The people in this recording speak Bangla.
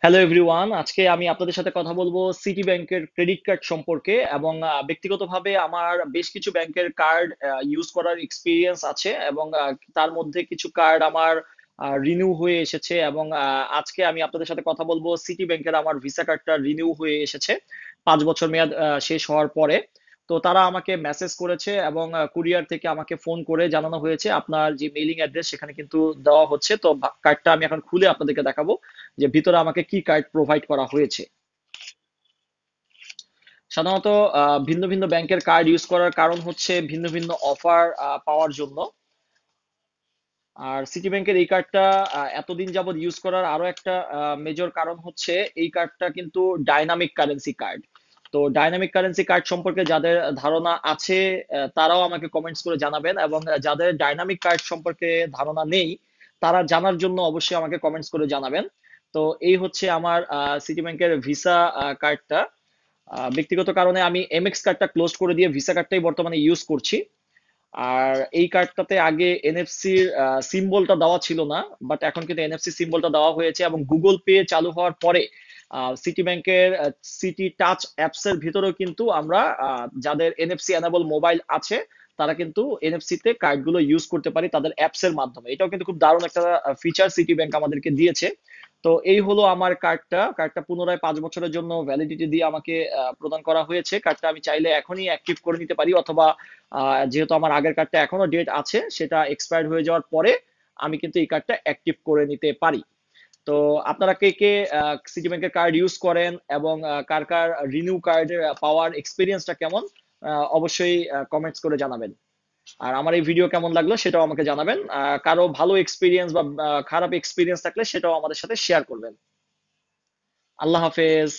হ্যালো এভরিওয়ান, আজকে আমি আপনাদের সাথে কথা বলবো সিটি ব্যাংকের ক্রেডিট কার্ড সম্পর্কে এবং ব্যক্তিগতভাবে আমার বেশ কিছু ব্যাংকের কার্ড ইউজ করার এক্সপিরিয়েন্স আছে এবং তার মধ্যে কিছু কার্ড আমার রিনিউ হয়ে এসেছে এবং আজকে আমি আপনাদের সাথে কথা বলবো সিটি ব্যাংকের আমার ভিসা কার্ডটা রিনিউ হয়ে এসেছে 5 বছর মেয়াদ শেষ হওয়ার পরে। তো তারা আমাকে মেসেজ করেছে এবং কুরিয়ার থেকে আমাকে ফোন করে জানানো হয়েছে আপনার যে মেইলিং অ্যাড্রেস সেখানে কিন্তু দেওয়া হচ্ছে। তো কার্ডটা আমি এখন খুলে আপনাদেরকে দেখাবো যে ভিতরে আমাকে কি কার্ড প্রোভাইড করা হয়েছে। সাধারণত ভিন্ন ভিন্ন ব্যাংকের কার্ড ইউজ করার কারণ হচ্ছে ভিন্ন ভিন্ন অফার পাওয়ার জন্য। আর সিটি ব্যাংকের এই কার্ডটা এতদিন যাবত ইউজ করার আরো একটা মেজর কারণ হচ্ছে এই কার্ডটা কিন্তু ডাইনামিক কারেন্সি কার্ড। তো ডাইনামিক কারেন্সি কার্ড সম্পর্কে যাদের ধারণা আছে তারাও আমাকে কমেন্টস করে জানাবেন, এবং যাদের ডাইনামিক কার্ড সম্পর্কে ধারণা নেই তারা জানার জন্য অবশ্যই আমাকে কমেন্টস করে জানাবেন। তো এই হচ্ছে আমার সিটি ব্যাংকের ভিসা কার্ডটা। ব্যক্তিগত কারণে আমি এমএক্স কার্ডটা ক্লোজ করে দিয়ে ভিসা কার্ডটাই বর্তমানে ইউজ করছি। আর এই কার্ডটাতে আগে এনএফসির সিম্বলটা দেওয়া ছিল না, বাট এখন কিন্তু এনএফসি সিম্বলটা দেওয়া হয়েছে এবং গুগল পে চালু হওয়ার পরে সিটি ব্যাংকের সিটি টাচ অ্যাপস এর ভিতরেও কিন্তু আমরা যাদের এনএফসি এনাবল মোবাইল আছে তারা কিন্তু এনএফসি তে কার্ডগুলো ইউজ করতে পারি তাদের অ্যাপস এর মাধ্যমে। এটাও কিন্তু খুব দারুণ একটা ফিচার সিটি ব্যাংক আমাদেরকে দিয়েছে। তো এই হলো আমার কার্ডটা পুনরায় 5 বছরের জন্য ভ্যালিডিটি দিয়ে আমাকে প্রদান করা হয়েছে। কার্ডটা আমি চাইলে এখনই অ্যাক্টিভ করে নিতে পারি, অথবা যেহেতু আমার আগের কার্ডটা এখনো ডেট আছে সেটা এক্সপায়ার্ড হয়ে যাওয়ার পরে আমি কিন্তু এই কার্ডটা অ্যাক্টিভ করে নিতে পারি। তো আপনারা কে কে সিটি ব্যাংকের কার্ড ইউজ করেন এবং কার কার রিনিউ কার্ডের পাওয়ার এক্সপিরিয়েন্সটা কেমন, অবশ্যই কমেন্টস করে জানাবেন। আর আমার এই ভিডিও কেমন লাগলো সেটাও আমাকে জানাবেন। কারো ভালো এক্সপিরিয়েন্স বা খারাপ এক্সপিরিয়েন্স থাকলে সেটাও আমাদের সাথে শেয়ার করবেন। আল্লাহ হাফেজ।